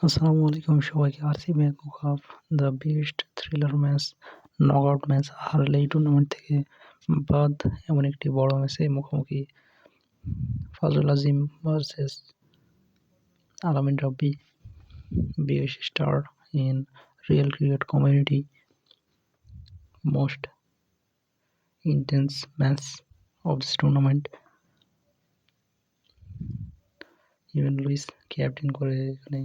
আসসালামু আলাইকুম সবাইকে। RCB Bangkok cup the biggest thriller match, knockout match হারলে এই টুর্নামেন্ট থেকে বাদ। এমন একটি বড় ম্যাচে মুখোমুখি ফাজল আজিম ভার্সেস আলামিন রাব্বি, biggest star in real cricket community. Most intense match of this tournament. Even Luis captain করে এখানে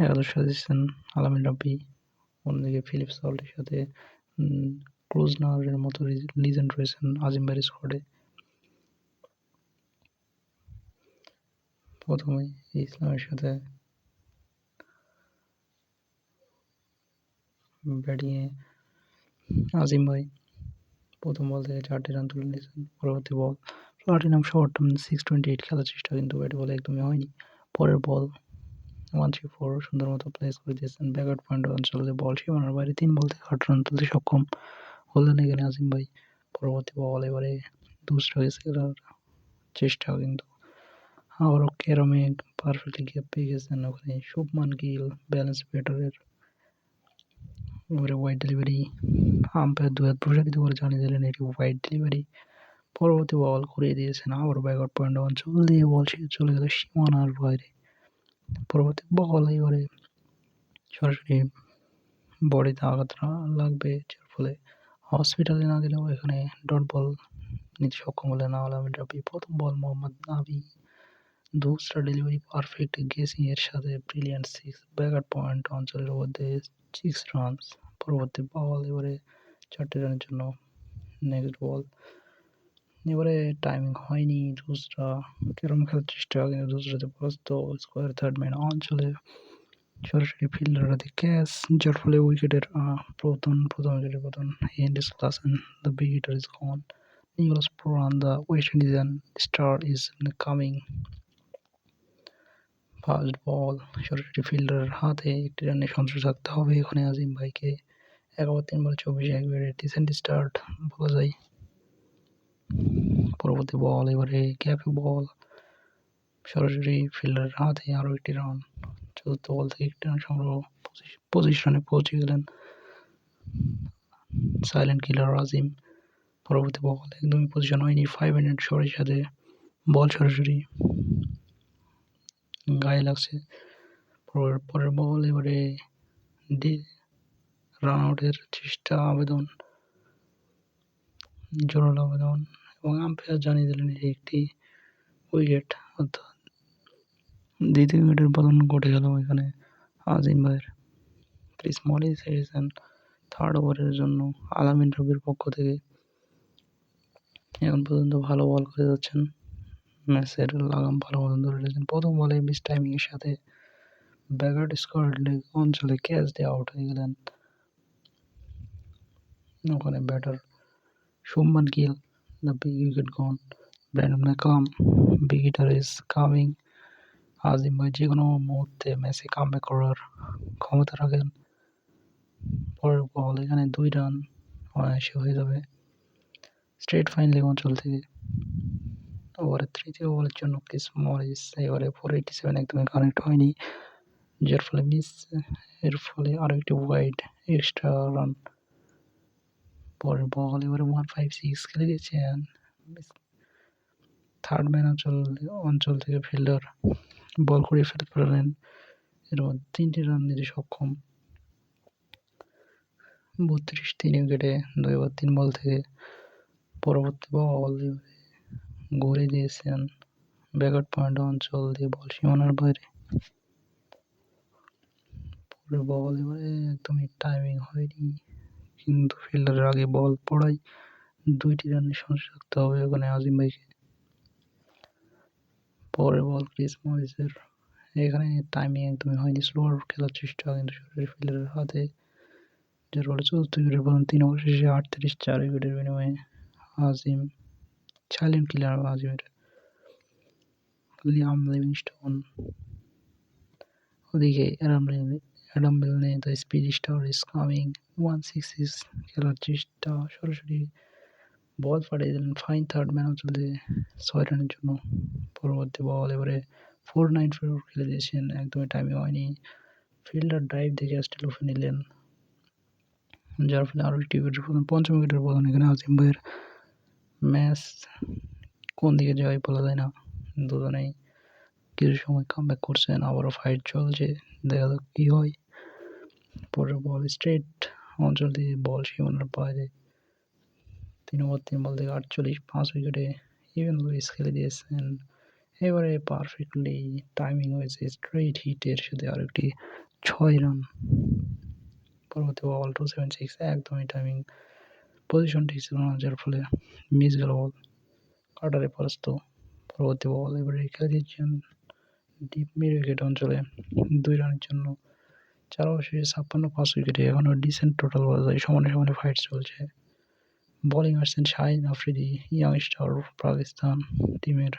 একাদশ সাজেছেন আলামিন রাব্বি। অন্যদিকে ফিলিপ সল্টের সাথে ক্লুজনারের মতো লিজেন্ড রয়েছেন আজিম ভাইয়ের স্কোয়াডে। প্রথমে ইসলামের সাথে ব্যাটিংয়ে আজিম ভাই প্রথম বল থেকে 4টি রান তুলে নিয়েছেন। পরবর্তী বল প্লাটিনাম শট 628 খেলার চেষ্টা, কিন্তু ব্যাট বলে একদমই হয়নি। পরের বল 134 সুন্দর মতো প্লেস করে দিয়েছেন ব্যাকআউট পয়েন্ট অঞ্চলে। বল সীমানার বাইরে 3 বল থেকে 8 রান তুলতে সক্ষম হলেন এখানে আজিম ভাই। পরবর্তী বল এবারে দুসরা খেলার চেষ্টা, কিন্তু আবারও ক্যারমে পারফেক্টলি গ্যাপ পেয়ে গেছেন ওখানে শুভমান গিল ব্যালেন্স ব্যাটারের। এবারে ওয়াইড ডেলিভারি, আম্পায়ার দুই হাত প্রসারিত করে জানিয়ে দিলেন এটি ওয়াইড ডেলিভারি। পরবর্তী বল ঘুরিয়ে দিয়েছেন আবারও ব্যাকআউট পয়েন্ট অঞ্চল দিয়ে বল চলে গেল সীমানার বাইরে। পরবর্তী বল এবারে সরাসরি বডিতে আঘাত লাগবে, যার ফলে হসপিটালে না গেলেও এখানে ডট বল নিতে সক্ষম হলেন আলামিন রাব্বি। প্রথম বল মোহাম্মদ নাবি, দুসরা ডেলিভারি পারফেক্ট গেসিং এর সাথে ব্রিলিয়ান্ট 6 ব্যাকআউট পয়েন্ট অঞ্চলের মধ্যে 6 রানস। পরবর্তী বল এবারে 4টি রানের জন্য নেক্সট বল। এবারে টাইমিং হয়নি, দুসরা ক্যারম খেলার চেষ্টা, কিন্তু দুসরাতে পরাস্ত স্কোয়ার থার্ড ম্যান অঞ্চলে সরাসরি ফিল্ডার হাতে ক্যাচ, যার ফলে উইকেটের প্রথম উইকেটের পতন। And is class and the big hitter is gone. Nicholas Pooran, the West Indian star, is coming. First ball সরাসরি ফিল্ডারের হাতে, একটি রানে সন্তুষ্ট থাকতে হবে এখানে আজিম ভাইকে। 1 ওভার 3 বলে 24 একবারে ডিসেন্ট স্টার্ট বলা যায়। পরবর্তী বল এবারে গ্যাপে বল সরাসরি ফিল্ডারের হাতে, আরও একটি রান। চতুর্থ বল থেকে একটি রান সংগ্রহ, 25 রানে পৌঁছে গেলেন সাইলেন্ট কিলার আজিম। পরবর্তী বল একদমই পজিশন হয়নি, 500 শটের সাথে বল সরাসরি গায়ে লাগছে। পরের বল এবারে রান আউটের চেষ্টা, আবেদন, জোরালো আবেদন, এবং আম্পায়ার জানিয়ে দিলেন এটি একটি উইকেট, অর্থাৎ দ্বিতীয় উইকেটের পতন ঘটে গেল এখানে আজিম ভাইয়ের। ক্রিস মরিস এসেছেন থার্ড ওভারের জন্য আলামিন রাব্বির পক্ষ থেকে। এখন পর্যন্ত ভালো বল করে যাচ্ছেন, ম্যাচের লাগাম ভালো মতন ধরে রেখেছেন। প্রথম বলে মিস টাইমিংয়ের সাথে ব্যাকআউট স্কোয়ার লেগ অঞ্চলে ক্যাচ দিয়ে আউট হয়ে গেলেন ওখানে batter Shubman Gill. The big wicket gone, Brandon McCullum, big hitter is coming. Azim ভাই যে কোনো মুহূর্তে ম্যাচে কামব্যাক করার ক্ষমতা রাখেন। পরের বল এখানে 2 রান অনায়াসে হয়ে যাবে স্ট্রেট ফাইন লেগ অঞ্চল থেকে। ওভারের তৃতীয় বলের জন্য ক্রিস মরিস এবারে 487 একদমই কানেক্ট হয়নি, যার ফলে মিস, এর ফলে আরও একটি ওয়াইড এক্সট্রা রান। পরের বল এবারে 156 খেলে দিয়েছেন থার্ড ম্যান অঞ্চল থেকে ফিল্ডার বল ঘুরিয়ে ফেলতে পারলেন, এর মধ্যে 3টি রান নিতে সক্ষম। 32 উইকেটে 2 ওভার 3 বল থেকে। পরবর্তী বল ঘুরে দিয়েছেন ব্যাকআউট পয়েন্ট অঞ্চল দিয়ে বল সীমানার বাইরে। পরের বল এবারে একদমই টাইমিং হয়নি, কিন্তু ফিল্ডারের আগে বল পড়ায় 2টি রানের সন্তুষ্ট থাকতে হবে ওখানে আজিম ভাইকে। পরের বল ক্রিস মরিসের, এখানে টাইমিং একদমই হয়নি, স্লোয়ার খেলার চেষ্টা, কিন্তু সরাসরি ফিল্ডারের হাতে, যার ফলে চতুর্থ উইকেটের পতন। 3 ওভার শেষে 38 4 উইকেটের বিনিময়ে আজিম সাইলেন্ট কিলার আজিমের। লিয়াম লিভিংস্টোন, ওদিকে অ্যাডাম মিলনে, the speed star is coming. 166 খেলার চেষ্টা, সরাসরি বল পাঠিয়ে দিলেন ফাইন থার্ড ম্যান অঞ্চলে 6 রানের জন্য। পরবর্তী বল এবারে 494 খেলে দিয়েছেন, একদমই টাইমিং হয়নি। ফিল্ডার ড্রাইভ দেখে স্টিল অফে নিলেন, যার ফলে আরও একটি উইকেটের পতন, পঞ্চম উইকেটের পতন। এখানে আজিম ভাইয়ের ম্যাচ কোন দিকে যায় বলা যায় না, দুজনেই কিছু সময় কামব্যাক করছেন, আবারও ফাইট চলছে, দেখা যাক কী হয়। পরের বল স্ট্রেট অঞ্চল দিয়ে বল সীমানার বাইরে, 3 ওভার 3 বল থেকে 48, 5 উইকেটে ইভেন লুইস খেলে দিয়েছেন। এবারে পারফেক্টলি টাইমিং হয়েছে স্ট্রেট হিটের সাথে আরেকটি 6 রান। পরবর্তী বল 276, একদমই টাইমিং পজিশন ঠিক ছিল না, যার ফলে মিস গেল বল, কাটারে পরাস্ত। পরবর্তী বল এবারে খেলে দিচ্ছেন ডিপ মিড উইকেট অঞ্চলে 2 রানের জন্য। 4 ওভার শেষে 56, 5 উইকেটে এখনও ডিসেন্ট টোটাল বলা যায়, সমানে সমানে ফাইট চলছে। বোলিং আসছেন শাহিন আফ্রিদি, ইয়াংস্টার পাকিস্তান টিমের।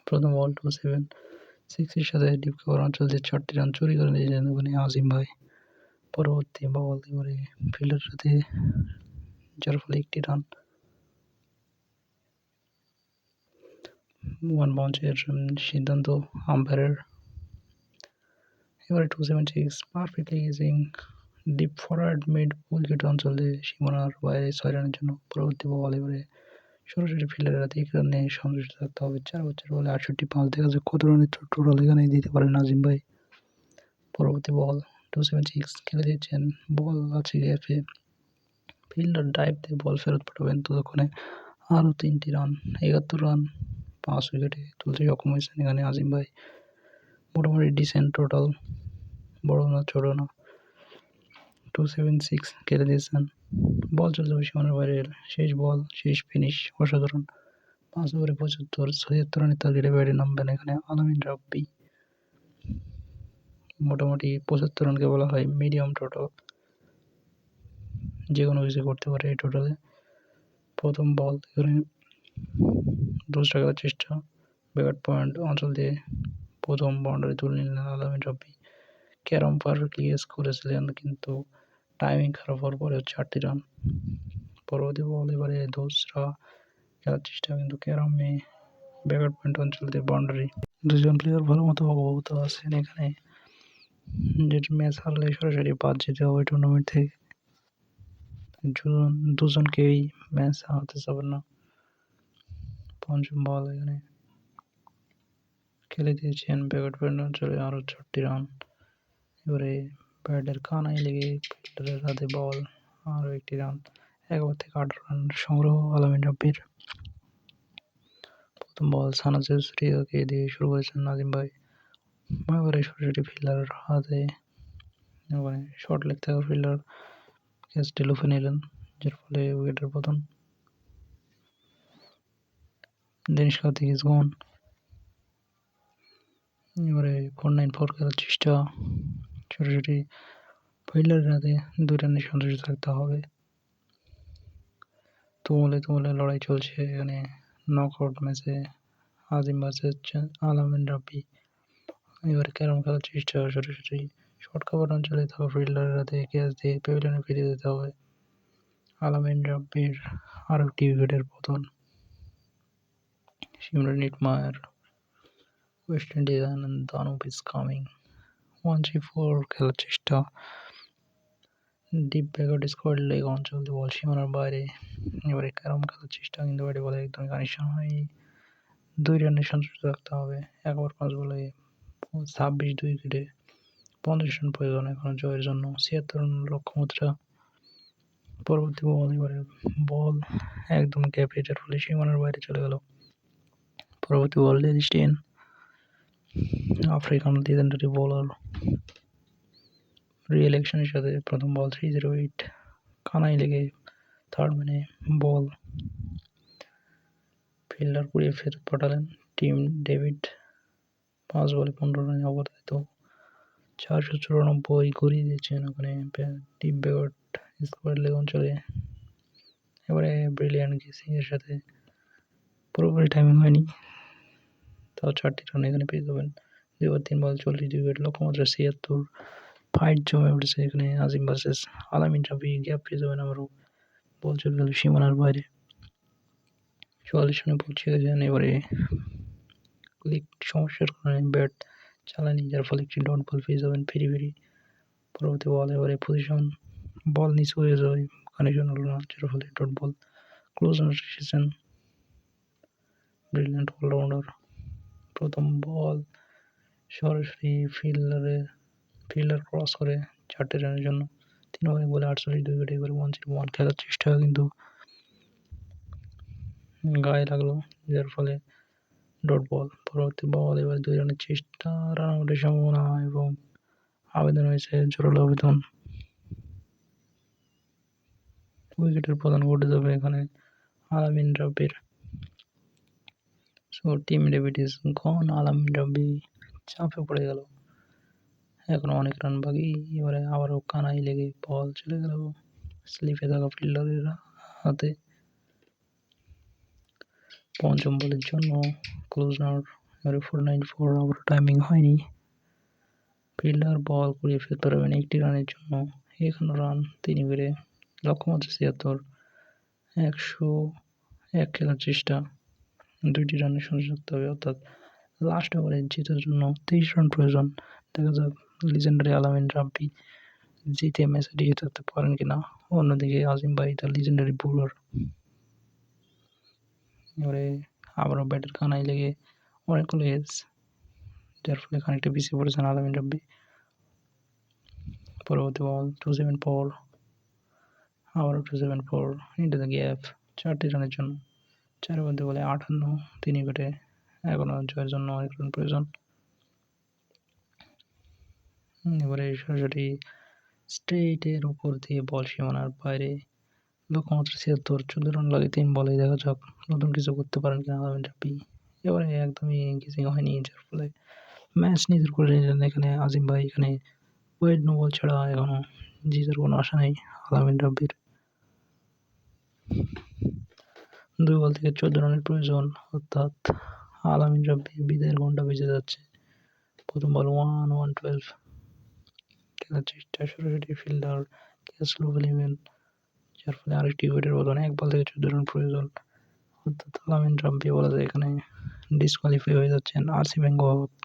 প্রথম বল 276 এর সাথে ডিপ কভার অঞ্চল দিয়ে 4টি রান চুরি করে নিয়েছেন ওখানে আজিম ভাই। পরবর্তী বল এবারে ফিল্ডারের সাথে, যার ফলে 1টি রান। 1 বাউন্সের সিদ্ধান্ত আম্পায়ারের। এবারে 276 perfectly gauging deep forward mid wicket অঞ্চলে সীমানার বাইরে 6 রানের জন্য। পরবর্তী বল এবারে সরাসরি ফিল্ডারের হাতে 1 রানে সন্তুষ্ট থাকতে হবে। 4 ওভার 4 বলে 68, 5 দেখা যাক কত রানের টোটাল এখানে দিতে পারেন আজিম ভাই। পরবর্তী বল 276 খেলে দিচ্ছেন, বল আছে গ্যাপে, ফিল্ডার ড্রাইভ দিয়ে বল ফেরত পাঠাবেন, ততক্ষণে আরও 3টি রান, 71 রান 5 উইকেটে তুলতে সক্ষম হয়েছেন এখানে আজিম ভাই। মোটামুটি ডিসেন্ট টোটাল, বড় না ছোট না। 276 খেলে দিয়েছেন, বল চলতে হবে সীমানার বাইরে, শেষ বল শেষ ফিনিশ অসাধারণ। 5 ওভারে 75, 76 রানের টার্গেটে ব্যাটে নামবেন এখানে আলামিন রাব্বি। মোটামুটি 75 রানকে বলা হয় মিডিয়াম টোটাল, যে কোনো কিছু করতে পারে এই টোটালে। প্রথম বল এখানে 2 খেলার চেষ্টা, ব্যাকআউট পয়েন্ট অঞ্চল দিয়ে প্রথম বাউন্ডারি তুলে নিলেন আলামিন রাব্বি। ক্যারম পারফেক্টলি গেস করেছিলেন, কিন্তু টাইমিং খারাপ হওয়ার পরে 4টি রান। পরবর্তী বল এবারে 2রা খেলার চেষ্টা, কিন্তু ক্যারমে ব্যাকআউট পয়েন্ট অঞ্চল দিয়ে বাউন্ডারি। দুজন প্লেয়ার ভালো মতো অবগত আছেন এখানে, যেটা ম্যাচ হারলে সরাসরি বাদ যেতে হবে টুর্নামেন্ট থেকে। দুজনকেই ম্যাচ হারাতে যাবেন না। পঞ্চম বল এখানে খেলে দিয়েছেন ব্যাকআউট পয়েন্ট অঞ্চলে আরও 4টি রান। এবারে ব্যাটের কানায় লেগে ফিল্ডারের হাতে বল, আরও 1টি রান। 1 ওভার থেকে 8 রান সংগ্রহ আলামিন রাব্বির। প্রথম বল সানাজের শ্রীয়াকে দিয়ে শুরু করেছেন নাজিম ভাই, এবারে সরাসরি ফিল্ডারের হাতে, এবারে শর্ট লেগ থাকা ফিল্ডার ক্যাচটি লুফে নিলেন, যার ফলে উইকেটের পতন। দিনেশ কার্তিক ইজ গন। এবারে 494 খেলার চেষ্টা, সরাসরি ফিল্ডারের হাতে 2 রানে সন্তুষ্ট থাকতে হবে। তুমুলে লড়াই চলছে এখানে নকআউট ম্যাচে আজিম ভার্সেস আলামিন রাব্বি। এবারে ক্যারম খেলার চেষ্টা, সরাসরি শর্ট কভার অঞ্চলে থাকা ফিল্ডারের হাতে ক্যাচ দিয়ে প্যাভিলিয়নে ফিরিয়ে দিতে হবে আলামিন রাব্বির। আরও একটি উইকেটের পতন। Shimron Hetmyer, West Indies and দানুব ইজ কামিং। 134 খেলার চেষ্টা, ডিপ ব্যাকআউট স্কোয়াড লেগ অঞ্চল দিয়ে বল সীমানার বাইরে। এবারে ক্যারম খেলার চেষ্টা, কিন্তু ব্যাটে বলে একদমই কানেকশন হয়নি। 2 রানে সন্তুষ্ট থাকতে হবে। 1 ওভার 5 বলে 26, 2 উইকেটে 50 রান প্রয়োজন এখনো জয়ের জন্য, 76 রান লক্ষ্যমাত্রা। পরবর্তী বল এবারে বল একদম গ্যাপে, যার ফলে সীমানার বাইরে চলে গেল। পরবর্তী ball Dale Steyn, African legendary bowler, real অ্যাকশনের সাথে প্রথম বল 308 কানায় লেগে থার্ড ম্যানে বল, ফিল্ডার কুড়িয়ে ফেরত পাঠালেন টিম ডেভিড। 5 বলে 15 রানে অবদারিত, 494 ঘুরিয়ে দিয়েছেন ওখানে ডিপ ব্যাকআউট স্কোয়াড লেগ অঞ্চলে। এবারে ব্রিলিয়ান্ট গেসিং এর সাথে পুরোপুরি টাইমিং হয়নি, তাও 4টি রান এখানে পেয়ে যাবেন। 2 ওভার 3 বল 40, 2 উইকেট লক্ষ্যমাত্রা 76। ফাইট জমে উঠেছে এখানে আজিম ভার্সেস আলামিন রাব্বি, গ্যাপ পেয়ে যাবেন আবারও। বল চলে গেল সীমানার বাইরে, 44 রানে পৌঁছে গেছেন। এবারে লিগ সমস্যার কারণে ব্যাট চালায়নি, যার ফলে একটি ডট বল পেয়ে যাবেন ফিরি। পরবর্তী বল এবারে পজিশন বল নিচু হয়ে যায়, কানেকশন হলো না, যার ফলে ডট বল। ক্লোজার এসেছেন ব্রিলিয়ান্ট অলরাউন্ডার। প্রথম বল সরাসরি ফিল্ডার ক্রস করে 4টে রানের জন্য। 3 ওভারে বলে 48 2 উইকেটে এবারে 1-0 খেলার চেষ্টা কিন্তু গায়ে লাগলো, যার ফলে ডট বল। পরবর্তী বল এবার 2 রানের চেষ্টা, রান আউটের সম্ভাবনা এবং আবেদন হয়েছে, জোরালো আবেদন। উইকেটের পতন ঘটে যাবে এখানে আলামিন রাব্বির। So Tim David is gone. Alamin Rabbi চাপে পড়ে গেল, এখনো অনেক রান বাকি। এবারে আবারও কানাই লেগে বল চলে গেল স্লিপে থাকা ফিল্ডারের হাতে। পঞ্চম বলের জন্য ক্লোজার এবারে 494, আবার টাইমিং হয়নি। ফিল্ডার বল ঘুরিয়ে ফেলতে পারবেন 1টি রানের জন্য। এখানে রান 3 উইকেটে, লক্ষ্যমাত্রা 76, 101 খেলার চেষ্টা, 2টি রানের সংযোগ রাখতে হবে, অর্থাৎ লাস্ট ওভারে জেতার জন্য 23 রান প্রয়োজন। দেখা যাক লিজেন্ডারি আলামিন রাব্বি জিতে ম্যাচে টিকে থাকতে পারেন কিনা। অন্যদিকে আজিম ভাই তার লিজেন্ডারি বোলার, এবারে আবারও ব্যাটের কানায় লেগে অনেকগুলো এজ, যার ফলে খানিকটা পিছিয়ে পড়েছেন আলামিন রাব্বি। পরবর্তী বল 274, আবারও 274 ইন্টু দ্য গ্যাপ, 4টি রানের জন্য। 4 বলতে বলে 58, 3 উইকেটে, এখনো জয়ের জন্য অনেক রান প্রয়োজন। এবারে সরাসরি স্ট্রেইটের উপর দিয়ে বল সীমানার বাইরে, লক্ষ্যমাত্রা 76, 14 রান লাগে 3 বলে। দেখা যাক নতুন কিছু করতে পারেন কিনা আলামিন রাব্বি। এবারে একদমই কিছুই হয়নি, যার ফলে ম্যাচ নিজের করে নিলেন এখানে আজিম ভাই। এখানে ওয়েড নো বল ছাড়া এখনো জিতার কোনো আশা নেই আলামিন রাব্বির। 2 বল থেকে 14 রানের প্রয়োজন, অর্থাৎ আলামিন রাব্বির বিদায়ের ঘন্টা বেজে যাচ্ছে। প্রথম বল 1-1-12 খেলার চেষ্টা, সরাসরি ফিল্ডার ক্যাচ লো ফেলবেন, যার ফলে আরেকটি উইকেটের পতন। 1 বল থেকে 14 রান প্রয়োজন, অর্থাৎ আলামিন রাব্বি বলা যায় এখানে ডিসকোয়ালিফাই হয়ে যাচ্ছেন। আরসি ব্যাংক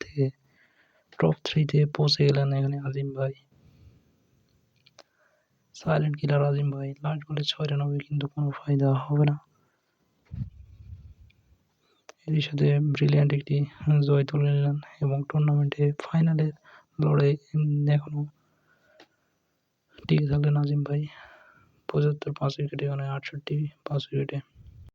থেকে টপ 3-তে পৌঁছে গেলেন এখানে আজিম ভাই। সাইলেন্ট কিলার আজিম ভাই লাস্ট বলে 6 রান হবে, কিন্তু কোনো ফায়দা হবে না। এরই সাথে ব্রিলিয়ান্ট একটি জয় তুলে নিলেন এবং টুর্নামেন্টে ফাইনালের লড়াই এখনো টিকে থাকলেন আজিম ভাই। 75 5 উইকেটে, এখানে 68 5 উইকেটে।